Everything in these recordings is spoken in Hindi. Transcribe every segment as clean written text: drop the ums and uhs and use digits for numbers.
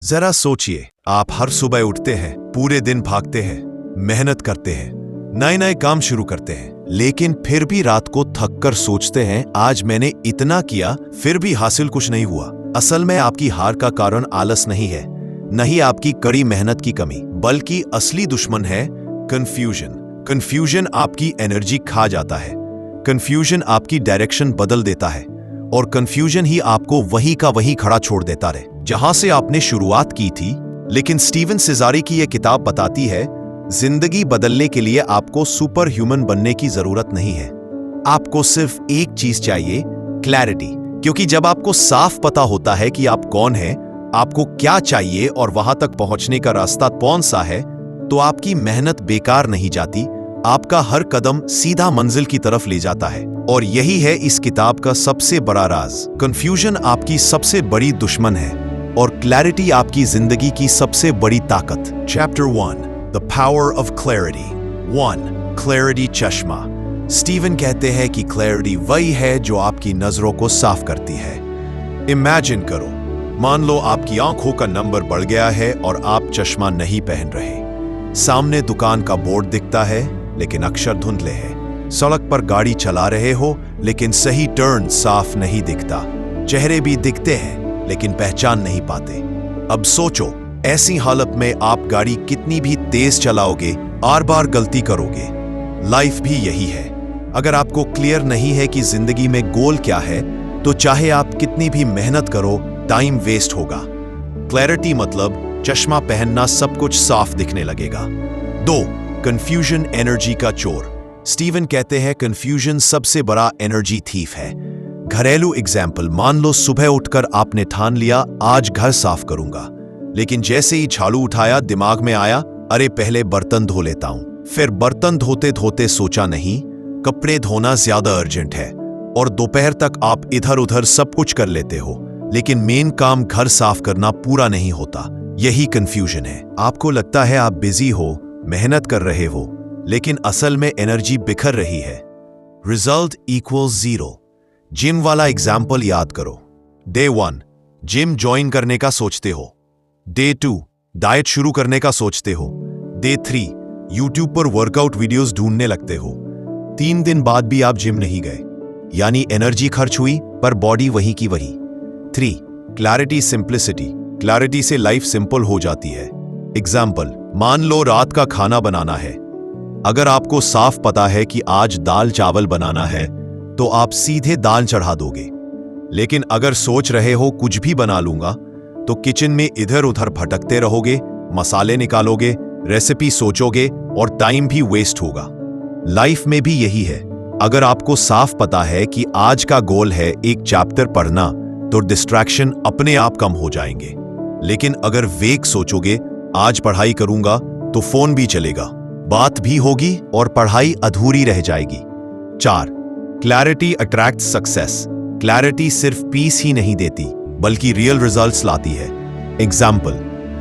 जरा सोचिए, आप हर सुबह उठते हैं, पूरे दिन भागते हैं, मेहनत करते हैं, नए नए काम शुरू करते हैं, लेकिन फिर भी रात को थक कर सोचते हैं आज मैंने इतना किया फिर भी हासिल कुछ नहीं हुआ। असल में आपकी हार का कारण आलस नहीं है, नहीं आपकी कड़ी मेहनत की कमी, बल्कि असली दुश्मन है कंफ्यूजन। कंफ्यूजन आपकी एनर्जी खा जाता है, कंफ्यूजन आपकी डायरेक्शन बदल देता है और कंफ्यूजन ही आपको वहीं का वहीं खड़ा छोड़ देता रहे जहां से आपने शुरुआत की थी। लेकिन स्टीवन सिजारी की यह किताब बताती है जिंदगी बदलने के लिए आपको सुपर ह्यूमन बनने की जरूरत नहीं है, आपको सिर्फ एक चीज चाहिए, क्लैरिटी। क्योंकि जब आपको साफ पता होता है कि आप कौन हैं, आपको क्या चाहिए और वहां तक पहुंचने का रास्ता कौन सा है, तो आपकी मेहनत बेकार नहीं जाती, आपका हर कदम सीधा मंजिल की तरफ ले जाता है। और यही है इस किताब का सबसे बड़ा राज। कंफ्यूजन आपकी सबसे बड़ी दुश्मन है और क्लैरिटी आपकी जिंदगी की सबसे बड़ी ताकत। Chapter 1, the power of clarity. 1, clarity चश्मा। स्टीवन कहते हैं कि क्लैरिटी वही है जो आपकी नजरों को साफ करती है। इमेजिन करो, मान लो आपकी आंखों का नंबर बढ़ गया है और आप चश्मा नहीं पहन रहे। सामने दुकान का बोर्ड दिखता है लेकिन अक्षर धुंधले हैं। सड़क पर गाड़ी चला रहे हो लेकिन सही टर्न साफ नहीं दिखता। चेहरे भी दिखते हैं लेकिन पहचान नहीं पाते। अब सोचो, ऐसी हालत में आप गाड़ी कितनी भी तेज चलाओगे, बार बार गलती करोगे। लाइफ भी यही है। अगर आपको क्लियर नहीं है कि जिंदगी में गोल क्या है, तो चाहे आप कितनी भी मेहनत करो, टाइम वेस्ट होगा। क्लैरिटी मतलब चश्मा पहनना सब कुछ साफ दिखने लगेगा। 2, कंफ्यूजन एनर्जी का चोर। स्टीवन कहते हैं कंफ्यूजन सबसे बड़ा एनर्जी थीफ है। घरेलू एग्जाम्पल, मान लो सुबह उठकर आपने ठान लिया आज घर साफ करूंगा, लेकिन जैसे ही झाड़ू उठाया दिमाग में आया अरे पहले बर्तन धो लेता हूं। फिर बर्तन धोते धोते सोचा नहीं, कपड़े धोना ज्यादा अर्जेंट है, और दोपहर तक आप इधर उधर सब कुछ कर लेते हो, लेकिन मेन काम घर साफ करना पूरा नहीं होता। यही कंफ्यूजन है। आपको लगता है आप बिजी हो, मेहनत कर रहे हो, लेकिन असल में एनर्जी बिखर रही है। Result equals 0। जिम वाला एग्जाम्पल याद करो। डे 1, जिम ज्वाइन करने का सोचते हो। डे 2, डाइट शुरू करने का सोचते हो। डे 3, यूट्यूब पर वर्कआउट वीडियोस ढूंढने लगते हो। 3 दिन बाद भी आप जिम नहीं गए, यानी एनर्जी खर्च हुई पर बॉडी वही की वही। 3, क्लैरिटी सिंप्लिसिटी। क्लैरिटी से लाइफ सिंपल हो जाती है। एग्जाम्पल, मान लो रात का खाना बनाना है। अगर आपको साफ पता है कि आज दाल चावल बनाना है, तो आप सीधे दाल चढ़ा दोगे। लेकिन अगर सोच रहे हो कुछ भी बना लूंगा, तो किचन में इधर उधर भटकते रहोगे, मसाले निकालोगे, रेसिपी सोचोगे और टाइम भी वेस्ट होगा। लाइफ में भी यही है। अगर आपको साफ पता है कि आज का गोल है एक चैप्टर पढ़ना, तो डिस्ट्रैक्शन अपने आप कम हो जाएंगे। लेकिन अगर वेग सोचोगे आज पढ़ाई करूंगा, तो फोन भी चलेगा, बात भी होगी और पढ़ाई अधूरी रह जाएगी। 4, क्लैरिटी अट्रैक्ट सक्सेस। क्लैरिटी सिर्फ पीस ही नहीं देती, बल्कि रियल रिजल्ट्स लाती है। एग्जाम्पल,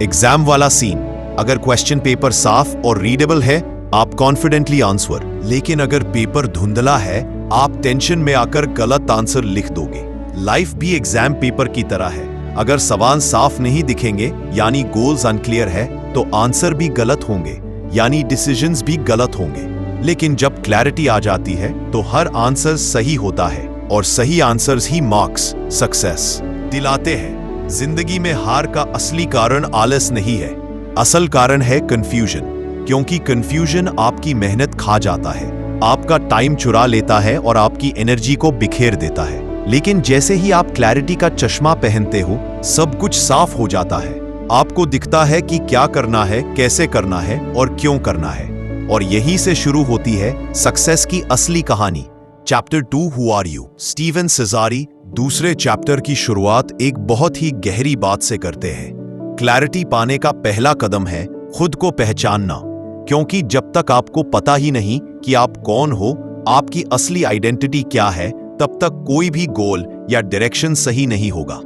एग्जाम वाला सीन, अगर क्वेश्चन पेपर साफ और रीडेबल है, आप कॉन्फिडेंटली आंसर। लेकिन अगर पेपर धुंधला है, आप टेंशन में आकर गलत आंसर लिख दोगे। लाइफ भी एग्जाम पेपर की तरह है। अगर सवाल साफ नहीं दिखेंगे, यानी गोल्स अनक्लियर है, तो आंसर भी गलत होंगे, यानी डिसीजंस भी गलत होंगे। लेकिन जब क्लैरिटी आ जाती है, तो हर आंसर सही होता है और सही आंसर्स ही मार्क्स, सक्सेस दिलाते हैं। जिंदगी में हार का असली कारण आलस नहीं है, असल कारण है कंफ्यूजन। क्योंकि कंफ्यूजन आपकी मेहनत खा जाता है, आपका टाइम चुरा लेता है और आपकी एनर्जी को बिखेर देता है। लेकिन जैसे ही आप क्लैरिटी का चश्मा पहनते हो, सब कुछ साफ हो जाता है। आपको दिखता है कि क्या करना है, कैसे करना है और क्यों करना है। और यहीं से शुरू होती है सक्सेस की असली कहानी। Chapter 2, who are you. Steven सिजारी दूसरे चैप्टर की शुरुआत एक बहुत ही गहरी बात से करते हैं। क्लैरिटी पाने का पहला कदम है खुद को पहचानना। क्योंकि जब तक आपको पता ही नहीं कि आप कौन हो, आपकी असली आइडेंटिटी क्या है, तब तक कोई भी गोल या डायरेक्शन सही नहीं होगा।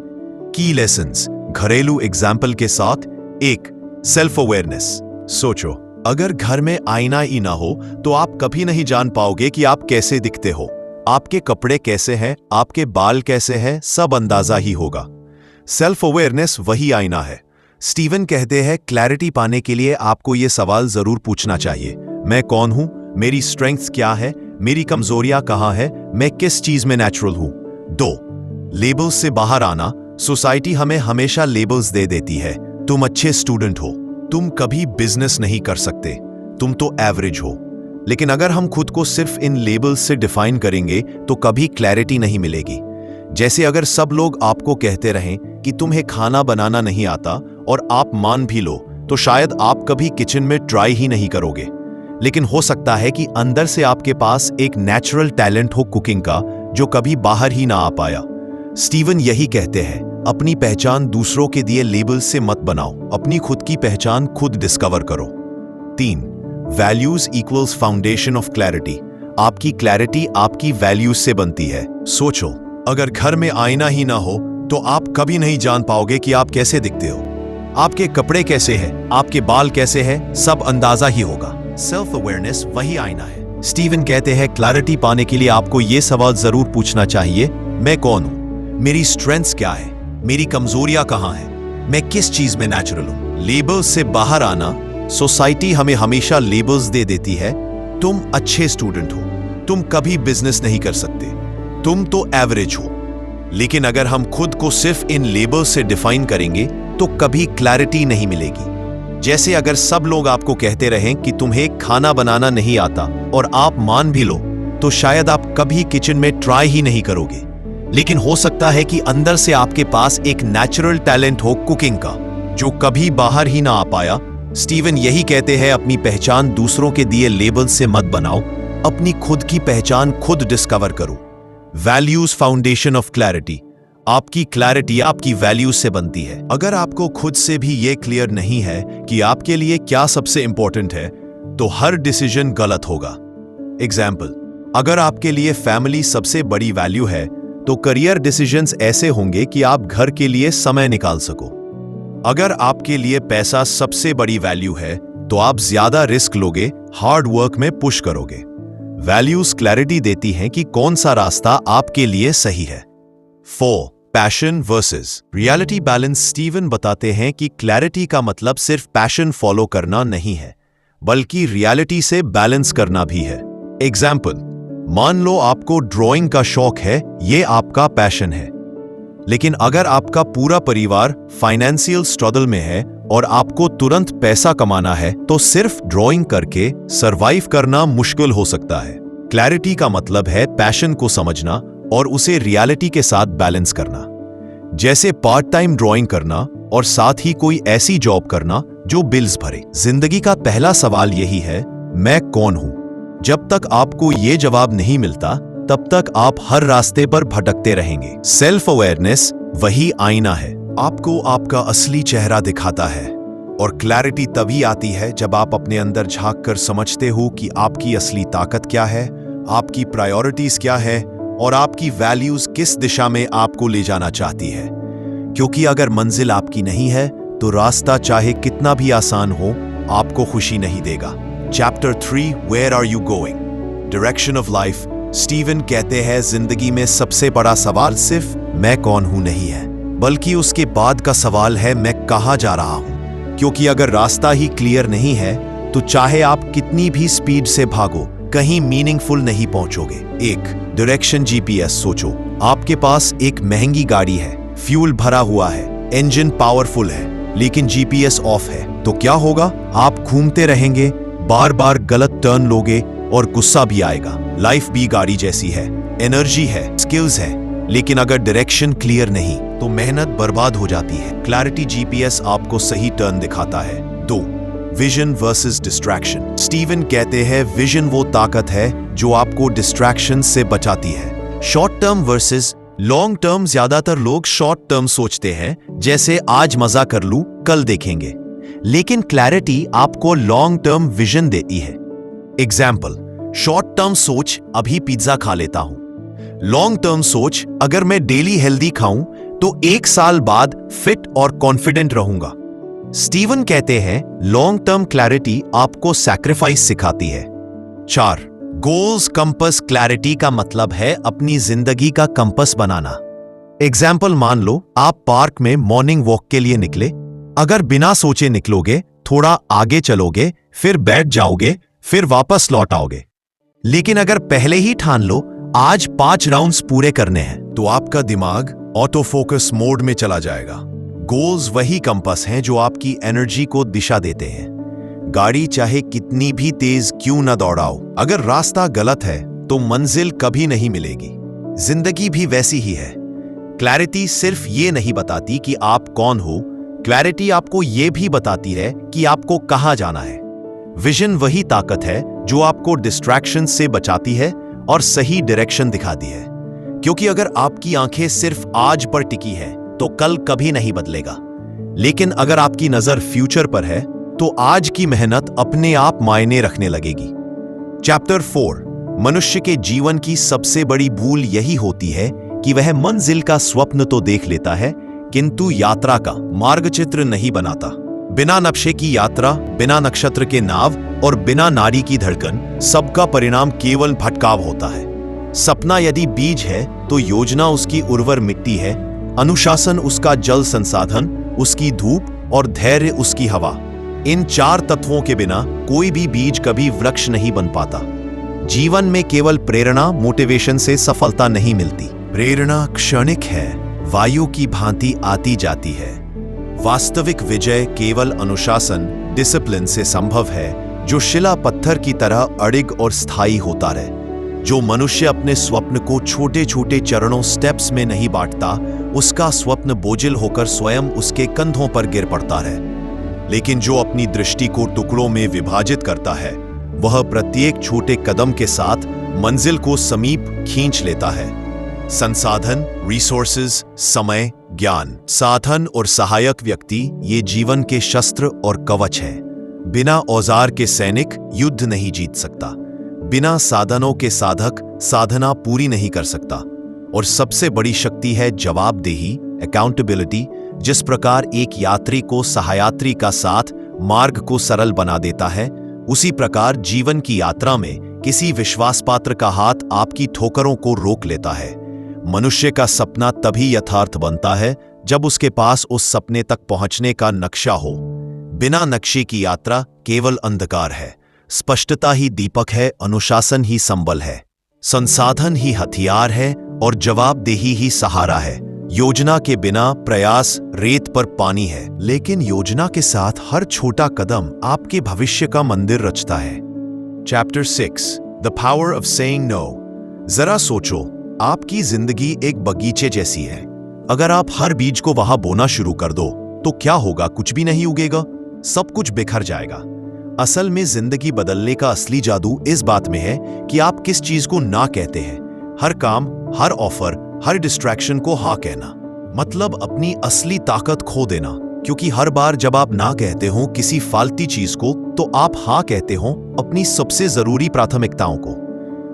की लेसन्स घरेलू एग्जाम्पल के साथ। 1, सेल्फ अवेयरनेस। सोचो, अगर घर में आईना ही ना हो, तो आप कभी नहीं जान पाओगे कि आप कैसे दिखते हो। आपके कपड़े कैसे हैं, आपके बाल कैसे हैं, सब अंदाजा ही होगा। सेल्फ अवेयरनेस वही आईना है। स्टीवन कहते हैं क्लैरिटी पाने के लिए आपको ये सवाल जरूर पूछना चाहिए। मैं कौन हूं? मेरी स्ट्रेंथ्स क्या है? मेरी कमजोरियां कहां है? मैं किस चीज में नेचुरल हूं? 2. लेबल्स से बाहर आना। सोसाइटी हमें हमेशा लेबल्स दे देती है। तुम अच्छे स्टूडेंट हो, तुम कभी बिजनेस नहीं कर सकते, तुम तो एवरेज हो। लेकिन अगर हम खुद को सिर्फ इन लेबल्स से डिफाइन करेंगे तो कभी क्लैरिटी नहीं मिलेगी। जैसे अगर सब लोग आपको कहते रहें कि तुम्हें खाना बनाना नहीं आता और आप मान भी लो, तो शायद आप कभी किचन में ट्राई ही नहीं करोगे। लेकिन हो सकता है कि अंदर से आपके पास एक नेचुरल टैलेंट हो कुकिंग का, जो कभी बाहर ही ना आ पाया। स्टीवन यही कहते हैं, अपनी पहचान दूसरों के दिए लेबल्स से मत बनाओ, अपनी खुद की पहचान खुद डिस्कवर करो। 3. Values equals foundation of clarity. आपकी क्लैरिटी आपकी वैल्यूज से बनती है। सोचो, अगर घर में आईना ही ना हो तो आप कभी नहीं जान पाओगे कि आप कैसे दिखते हो। आपके कपड़े कैसे हैं, आपके बाल कैसे हैं, सब अंदाजा ही होगा। सेल्फ अवेयरनेस वही आईना है। स्टीवन कहते हैं क्लैरिटी पाने के लिए आपको यह सवाल जरूर पूछना चाहिए, मैं कौन हूं? मेरी स्ट्रेंथ्स क्या है? मेरी कमजोरियां कहां हैं? मैं किस चीज में नेचुरल हूं? लेबल्स से बाहर आना। सोसाइटी हमें हमेशा लेबल्स दे देती है। तुम अच्छे स्टूडेंट हो, तुम कभी बिजनेस नहीं कर सकते, तुम तो एवरेज हो। लेकिन अगर हम खुद को सिर्फ इन लेबल्स से डिफाइन करेंगे तो कभी क्लैरिटी नहीं मिलेगी। जैसे अगर सब लोग आपको कहते रहें कि तुम्हें खाना बनाना नहीं आता और आप मान भी लो, तो शायद आप कभी किचन में ट्राई ही नहीं करोगे। लेकिन हो सकता है कि अंदर से आपके पास एक नेचुरल टैलेंट हो कुकिंग का, जो कभी बाहर ही ना आ पाया। स्टीवन यही कहते हैं, अपनी पहचान दूसरों के दिए लेबल से मत बनाओ, अपनी खुद की पहचान खुद डिस्कवर करो। Values foundation of clarity. आपकी क्लैरिटी आपकी वैल्यूज से बनती है। अगर आपको खुद से भी ये क्लियर नहीं है कि आपके लिए क्या सबसे इंपॉर्टेंट है, तो हर डिसीजन गलत होगा। एग्जाम्पल, अगर आपके लिए फैमिली सबसे बड़ी वैल्यू है, तो करियर डिसीजंस ऐसे होंगे कि आप घर के लिए समय निकाल सको। अगर आपके लिए पैसा सबसे बड़ी वैल्यू है, तो आप ज्यादा रिस्क लोगे, हार्ड वर्क में पुश करोगे। वैल्यूज क्लैरिटी देती हैं कि कौन सा रास्ता आपके लिए सही है। 4. Passion versus reality balance. Steven बताते हैं कि क्लैरिटी का मतलब सिर्फ पैशन फॉलो करना नहीं है, बल्कि रियलिटी से बैलेंस करना भी है। एग्जाम्पल, मान लो आपको ड्राइंग का शौक है, ये आपका पैशन है। लेकिन अगर आपका पूरा परिवार फाइनेंशियल स्ट्रगल में है और आपको तुरंत पैसा कमाना है, तो सिर्फ ड्राइंग करके सरवाइव करना मुश्किल हो सकता है। क्लैरिटी का मतलब है पैशन को समझना और उसे रियलिटी के साथ बैलेंस करना। जैसे पार्ट टाइम ड्राइंग करना और साथ ही कोई ऐसी जॉब करना जो बिल्स भरे। जिंदगी का पहला सवाल यही है, मैं कौन हूं? जब तक आपको यह जवाब नहीं मिलता, तब तक आप हर रास्ते पर भटकते रहेंगे। सेल्फ अवेयरनेस वही आईना है, आपको आपका असली चेहरा दिखाता है। और क्लैरिटी तभी आती है जब आप अपने अंदर झांक कर समझते हो कि आपकी असली ताकत क्या है, आपकी प्रायोरिटीज क्या है और आपकी वैल्यूज किस दिशा में आपको ले जाना चाहती है। क्योंकि अगर मंजिल आपकी नहीं है, तो रास्ता चाहे कितना भी आसान हो, आपको खुशी नहीं देगा। Chapter 3, where are you going? Direction of life. Steven कहते हैं, जिंदगी में सबसे बड़ा सवाल सिर्फ मैं कौन हूं नहीं है, बल्कि उसके बाद का सवाल है मैं कहां जा रहा हूं। क्योंकि अगर रास्ता ही क्लियर नहीं है, तो चाहे आप कितनी भी स्पीड से भागो, कहीं मीनिंगफुल नहीं पहुंचोगे। 1. Direction GPS. सोचो, आपके पास एक महंगी गाड़ी है, फ्यूल भरा हुआ है, इंजन पावरफुल है, लेकिन जीपीएस ऑफ है, तो क्या होगा? आप घूमते रहेंगे, बार बार गलत टर्न लोगे और गुस्सा भी आएगा। लाइफ भी गाड़ी जैसी है, एनर्जी है, स्किल्स है, लेकिन अगर डायरेक्शन क्लियर नहीं, तो मेहनत बर्बाद हो जाती है। क्लैरिटी जीपीएस आपको सही टर्न दिखाता है। 2. Vision versus distraction. स्टीवन कहते हैं, विजन वो ताकत है जो आपको डिस्ट्रैक्शन से बचाती है। Short term versus long term. ज्यादातर लोग शॉर्ट टर्म सोचते हैं, जैसे आज मजा कर लूं, कल देखेंगे। लेकिन क्लैरिटी आपको लॉन्ग टर्म विजन देती है। एग्जाम्पल, शॉर्ट टर्म सोच, अभी पिज्जा खा लेता हूं। लॉन्ग टर्म सोच, अगर मैं डेली हेल्दी खाऊं तो 1 साल बाद फिट और कॉन्फिडेंट रहूंगा। स्टीवन कहते हैं, लॉन्ग टर्म क्लैरिटी आपको सैक्रिफाइस सिखाती है। 4. Goals compass. क्लैरिटी का मतलब है अपनी जिंदगी का कंपस बनाना। एग्जाम्पल, मान लो आप पार्क में मॉर्निंग वॉक के लिए निकले, अगर बिना सोचे निकलोगे, थोड़ा आगे चलोगे, फिर बैठ जाओगे, फिर वापस लौट आओगे। लेकिन अगर पहले ही ठान लो आज 5 राउंड्स पूरे करने हैं, तो आपका दिमाग ऑटो फोकस मोड में चला जाएगा। गोल्स वही कंपास हैं जो आपकी एनर्जी को दिशा देते हैं। गाड़ी चाहे कितनी भी तेज क्यों न दौड़ाओ, अगर रास्ता गलत है तो मंजिल कभी नहीं मिलेगी। जिंदगी भी वैसी ही है। क्लैरिटी सिर्फ ये नहीं बताती कि आप कौन हो, क्लैरिटी आपको ये भी बताती है कि आपको कहां जाना है। विजन वही ताकत है जो आपको डिस्ट्रैक्शन से बचाती है और सही डायरेक्शन दिखाती है। क्योंकि अगर आपकी आंखें सिर्फ आज पर टिकी है तो कल कभी नहीं बदलेगा। लेकिन अगर आपकी नजर फ्यूचर पर है तो आज की मेहनत अपने आप मायने रखने लगेगी। चैप्टर 4। मनुष्य के जीवन की सबसे बड़ी भूल यही होती है कि वह मंजिल का स्वप्न तो देख लेता है किंतु यात्रा का मार्गचित्र नहीं बनाता। बिना नक्शे की यात्रा, बिना नक्षत्र के नाव और बिना नाड़ी की धड़कन, सबका परिणाम केवल भटकाव होता है। सपना यदि बीज है तो योजना उसकी उर्वर मिट्टी है, अनुशासन उसका जल संसाधन, उसकी धूप और धैर्य उसकी हवा। इन 4 तत्वों के बिना कोई भी बीज कभी वृक्ष नहीं बन पाता। जीवन में केवल प्रेरणा, मोटिवेशन से सफलता नहीं मिलती। प्रेरणा क्षणिक है, वायु की भांति आती जाती है। वास्तविक विजय केवल अनुशासन, डिसिप्लिन से संभव है, जो शिला पत्थर की तरह अड़िग और स्थायी होता रहे। जो मनुष्य अपने स्वप्न को छोटे छोटे चरणों, स्टेप्स में नहीं बांटता, उसका स्वप्न बोझिल होकर स्वयं उसके कंधों पर गिर पड़ता है। लेकिन जो अपनी दृष्टि को टुकड़ों में विभाजित करता है, वह प्रत्येक छोटे कदम के साथ मंजिल को समीप खींच लेता है। संसाधन, रिसोर्सेज, समय, ज्ञान, साधन और सहायक व्यक्ति ये जीवन के शस्त्र और कवच है। बिना औजार के सैनिक युद्ध नहीं जीत सकता। बिना साधनों के साधक साधना पूरी नहीं कर सकता। और सबसे बड़ी शक्ति है जवाबदेही, अकाउंटेबिलिटी। जिस प्रकार एक यात्री को सहायात्री का साथ मार्ग को सरल बना देता है, उसी प्रकार जीवन की यात्रा में किसी विश्वासपात्र का हाथ आपकी ठोकरों को रोक लेता है। मनुष्य का सपना तभी यथार्थ बनता है जब उसके पास उस सपने तक पहुंचने का नक्शा हो। बिना नक्शे की यात्रा केवल अंधकार है। स्पष्टता ही दीपक है, अनुशासन ही संबल है, संसाधन ही हथियार है और जवाबदेही ही सहारा है। योजना के बिना प्रयास रेत पर पानी है, लेकिन योजना के साथ हर छोटा कदम आपके भविष्य का मंदिर रचता है। Chapter 6। The power of saying no. जरा सोचो, आपकी जिंदगी एक बगीचे जैसी है। अगर आप हर बीज को वहां बोना शुरू कर दो तो क्या होगा? कुछ भी नहीं उगेगा, सब कुछ बिखर जाएगा। असल में जिंदगी बदलने का असली जादू इस बात में है कि आप किस चीज को ना कहते हैं। हर काम, हर ऑफर, हर डिस्ट्रैक्शन को हाँ कहना, मतलब अपनी असली ताकत खो देना। क्योंकि हर बार जब आप ना कहते हो किसी फालतू चीज को, तो आप हाँ कहते हो अपनी सबसे जरूरी प्राथमिकताओं को।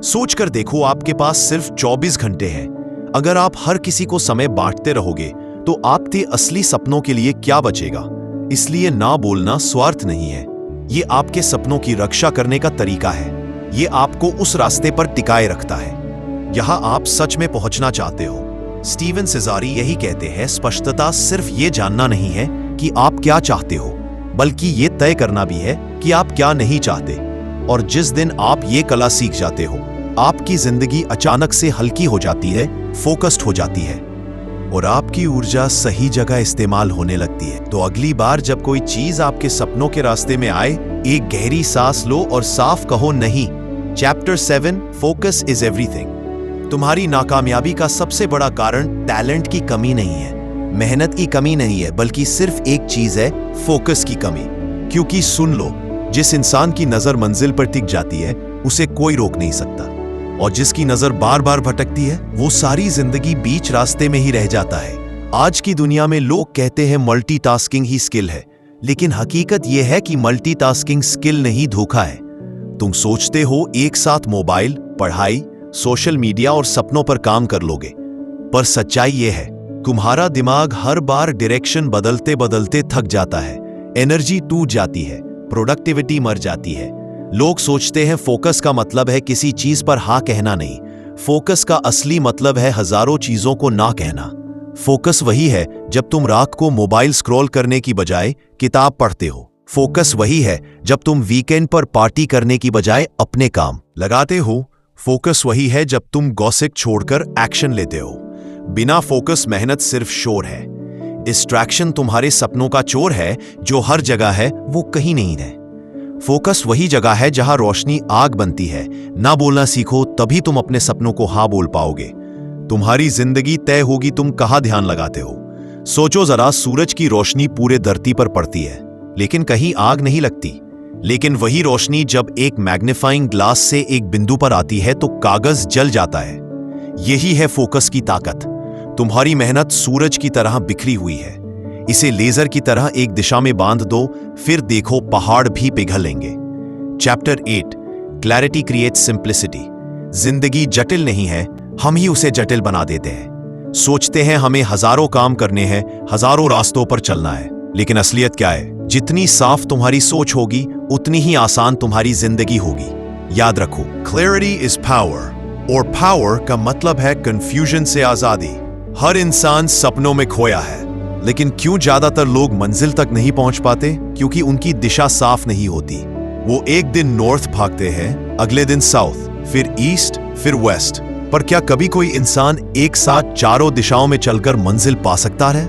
सोचकर देखो, आपके पास सिर्फ 24 घंटे हैं। अगर आप हर किसी को समय बांटते रहोगे तो आपके असली सपनों के लिए क्या बचेगा? इसलिए ना बोलना स्वार्थ नहीं है, ये आपके सपनों की रक्षा करने का तरीका है। ये आपको उस रास्ते पर टिकाए रखता है यहां आप सच में पहुंचना चाहते हो। स्टीवन सेजारी यही कहते हैं, स्पष्टता सिर्फ ये जानना नहीं है कि आप क्या चाहते हो, बल्कि ये तय करना भी है कि आप क्या नहीं चाहते। और जिस दिन आप ये कला सीख जाते हो, आपकी जिंदगी अचानक से हल्की हो जाती है, फोकस्ड हो जाती है और आपकी ऊर्जा सही जगह इस्तेमाल होने लगती है। तो अगली बार जब कोई चीज आपके सपनों के रास्ते में आए, एक गहरी सांस लो और साफ कहो नहीं। चैप्टर 7। Focus is everything. तुम्हारी नाकामयाबी का सबसे बड़ा कारण टैलेंट की कमी नहीं है, मेहनत की कमी नहीं है, बल्कि सिर्फ एक चीज है, फोकस की कमी। क्योंकि सुन लो, जिस इंसान की नजर मंजिल पर टिक जाती है उसे कोई रोक नहीं सकता, और जिसकी नजर बार बार भटकती है वो सारी जिंदगी बीच रास्ते में ही रह जाता है। आज की दुनिया में लोग कहते हैं मल्टीटास्किंग ही स्किल है, लेकिन हकीकत यह है कि मल्टीटास्किंग स्किल नहीं, धोखा है। तुम सोचते हो एक साथ मोबाइल, पढ़ाई, सोशल मीडिया और सपनों पर काम कर लोगे, पर सच्चाई यह है तुम्हारा दिमाग हर बार डायरेक्शन बदलते बदलते थक जाता है, एनर्जी टूट जाती है, प्रोडक्टिविटी मर जाती है। लोग सोचते हैं फोकस का मतलब है किसी चीज पर हाँ कहना, नहीं। फोकस का असली मतलब है हजारों चीजों को ना कहना। फोकस वही है जब तुम रात को मोबाइल स्क्रॉल करने की बजाय किताब पढ़ते हो। फोकस वही है जब तुम वीकेंड पर पार्टी करने की बजाय अपने काम लगाते हो। फोकस वही है जब तुम गॉसिप छोड़कर एक्शन लेते हो। बिना फोकस मेहनत सिर्फ शोर है। डिस्ट्रैक्शन तुम्हारे सपनों का चोर है, जो हर जगह है वो कहीं नहीं है। फोकस वही जगह है जहां रोशनी आग बनती है। ना बोलना सीखो, तभी तुम अपने सपनों को हाँ बोल पाओगे। तुम्हारी जिंदगी तय होगी तुम कहां ध्यान लगाते हो। सोचो जरा, सूरज की रोशनी पूरे धरती पर पड़ती है लेकिन कहीं आग नहीं लगती। लेकिन वही रोशनी जब एक मैग्नीफाइंग ग्लास से एक बिंदु पर आती है तो कागज जल जाता है। यही है फोकस की ताकत। तुम्हारी मेहनत सूरज की तरह बिखरी हुई है। इसे लेजर की तरह एक दिशा में बांध दो, फिर देखो पहाड़ भी पिघलेंगे। Chapter 8, clarity creates simplicity. जिंदगी जटिल नहीं है, हम ही उसे जटिल बना देते हैं। सोचते हैं हमें हजारों काम करने हैं, हजारों रास्तों पर चलना है, लेकिन असलियत क्या है? जितनी साफ तुम्हारी सोच होगी उतनी ही आसान तुम्हारी जिंदगी होगी। याद रखो, क्लैरिटी इज पावर, और पावर का मतलब है कंफ्यूजन से आजादी। हर इंसान सपनों में खोया है, लेकिन क्यों ज्यादातर लोग मंजिल तक नहीं पहुंच पाते? क्योंकि उनकी दिशा साफ नहीं होती। वो एक दिन नॉर्थ भागते हैं, अगले दिन साउथ, फिर ईस्ट, फिर वेस्ट। पर क्या कभी कोई इंसान एक साथ चारों दिशाओं में चलकर मंजिल पा सकता है?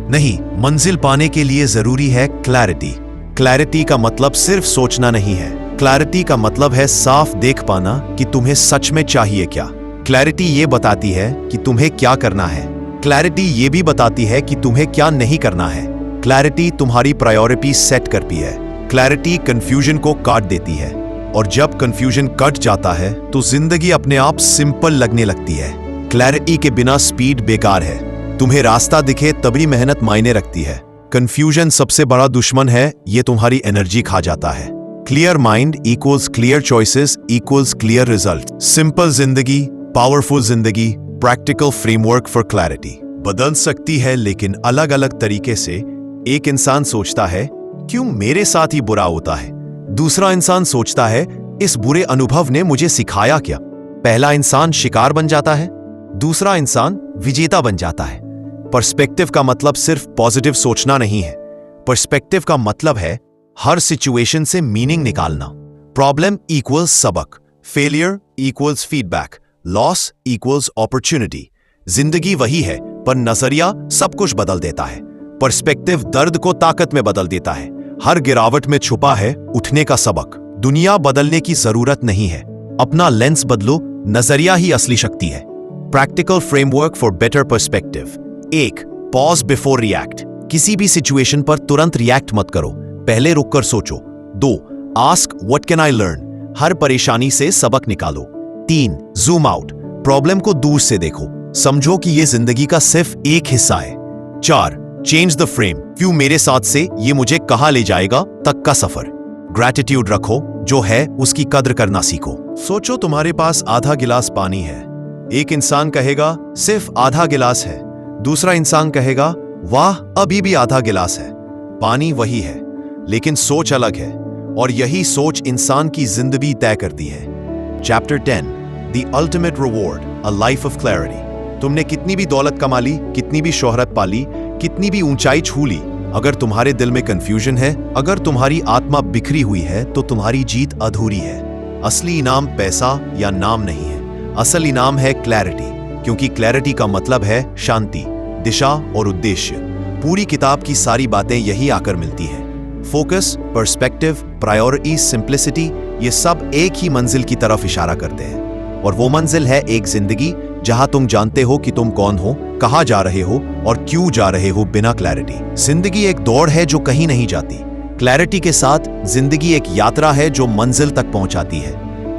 नहीं। मंजिल पाने के लिए जरूरी है क्लैरिटी। क्लैरिटी का मतलब सिर्फ सोचना नहीं है। क्लैरिटी का मतलब है साफ देख पाना कि तुम्हें सच में चाहिए क्या। क्लैरिटी ये बताती है कि तुम्हें क्या करना है। क्लैरिटी ये भी बताती है कि तुम्हें क्या नहीं करना है। क्लैरिटी तुम्हारी प्रायोरिटी सेट करती है। क्लैरिटी कंफ्यूजन को काट देती है, और जब कंफ्यूजन कट जाता है तो जिंदगी अपने आप सिंपल लगने लगती है। क्लैरिटी के बिना स्पीड बेकार है। तुम्हें रास्ता दिखे तभी मेहनत मायने रखती है। कंफ्यूजन सबसे बड़ा दुश्मन है, ये तुम्हारी एनर्जी खा जाता है। Clear mind equals clear choices equals clear result. Simple जिंदगी, पावरफुल जिंदगी, प्रैक्टिकल फ्रेमवर्क फॉर क्लैरिटी। बदल सकती है लेकिन अलग अलग तरीके से। एक इंसान सोचता है क्यों मेरे साथ ही बुरा होता है। दूसरा इंसान सोचता है इस बुरे अनुभव ने मुझे सिखाया क्या। पहला इंसान शिकार बन जाता है, दूसरा इंसान विजेता बन जाता है। पर्सपेक्टिव का मतलब सिर्फ पॉजिटिव सोचना नहीं है। पर्सपेक्टिव का मतलब है हर सिचुएशन से मीनिंग निकालना। प्रॉब्लम इक्वल्स सबक, failure equals feedback, loss equals opportunity. जिंदगी वही है, पर नजरिया सब कुछ बदल देता है। पर्सपेक्टिव दर्द को ताकत में बदल देता है। हर गिरावट में छुपा है उठने का सबक। दुनिया बदलने की जरूरत नहीं है, अपना लेंस बदलो, नजरिया ही असली शक्ति है। Practical framework for better perspective. 1. Pause before react. किसी भी सिचुएशन पर तुरंत रिएक्ट मत करो, पहले रुककर सोचो। 2. Ask what can I learn. हर परेशानी से सबक निकालो। 3. Zoom out. प्रॉब्लम को दूर से देखो, समझो कि यह जिंदगी का सिर्फ एक हिस्सा है। 4. Change the frame. क्यों मेरे साथ से ये मुझे कहां ले जाएगा तक का सफर। ग्रैटिट्यूड रखो, जो है उसकी कद्र करना सीखो। सोचो तुम्हारे पास आधा गिलास पानी है। एक इंसान कहेगा सिर्फ आधा गिलास है, दूसरा इंसान कहेगा वाह अभी भी आधा गिलास है। पानी वही है, लेकिन सोच अलग है, और यही सोच इंसान की जिंदगी तय करती है। Chapter 10, the ultimate reward, a life of clarity. तुमने कितनी भी दौलत कमा ली, कितनी भी शोहरत पाली, कितनी भी ऊंचाई छू ली, अगर तुम्हारे दिल में कंफ्यूजन है, अगर तुम्हारी आत्मा बिखरी हुई है, तो तुम्हारी जीत अधूरी है। असली इनाम पैसा या नाम नहीं है, असल इनाम है क्लैरिटी, क्योंकि क्लैरिटी का मतलब है शांति, दिशा और उद्देश्य। पूरी किताब की सारी बातें यही आकर मिलती हैं। फोकस, पर्सपेक्टिव, प्रायोरिटी, सिंप्लिसिटी, ये सब एक ही मंजिल की तरफ इशारा करते हैं, और वो मंजिल है एक जिंदगी जहां तुम जानते हो कि तुम कौन हो, कहां जा रहे हो और क्यों जा रहे हो बिना क्लैरिटी। जिंदगी एक दौड़ है जो कहीं नहीं जाती। क्लैरिटी के साथ जिंदगी एक यात्रा है जो मंजिल तक पहुंचाती है।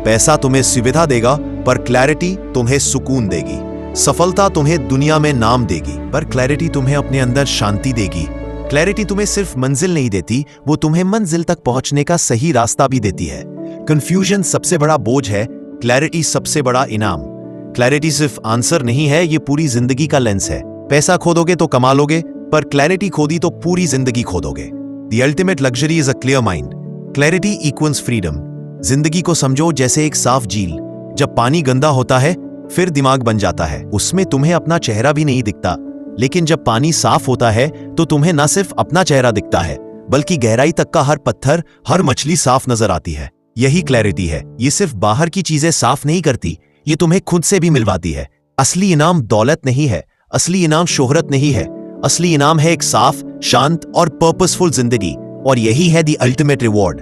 पैसा तुम्हें सुविधा देगा, पर क्लैरिटी तुम्हें सुकून देगी। सफलता तुम्हें दुनिया में नाम देगी, पर क्लैरिटी तुम्हें अपने अंदर शांति देगी। क्लैरिटी तुम्हें सिर्फ मंजिल नहीं देती, वो तुम्हें मंजिल तक पहुंचने का सही रास्ता भी देती है। कंफ्यूजन सबसे बड़ा बोझ है, क्लैरिटी सबसे बड़ा इनाम। क्लैरिटी सिर्फ आंसर नहीं है, ये पूरी जिंदगी का लेंस है। पैसा खोदोगे तो कमा लोगे, पर क्लैरिटी खोदी तो पूरी जिंदगी खोदोगे। The ultimate luxury is a clear mind. Clarity equals freedom. जिंदगी को समझो जैसे एक साफ झील। जब पानी गंदा होता है फिर दिमाग बन जाता है, उसमें तुम्हें अपना चेहरा भी नहीं दिखता, लेकिन जब पानी साफ होता है तो तुम्हें न सिर्फ अपना चेहरा दिखता है बल्कि गहराई तक का हर पत्थर, हर मछली साफ नजर आती है। यही क्लैरिटी है। ये सिर्फ बाहर की चीजें साफ नहीं करती, ये तुम्हें खुद से भी मिलवाती है। असली इनाम दौलत नहीं है, असली इनाम शोहरत नहीं है, असली इनाम है एक साफ, शांत और पर्पसफुल जिंदगी। और यही है द अल्टीमेट रिवॉर्ड।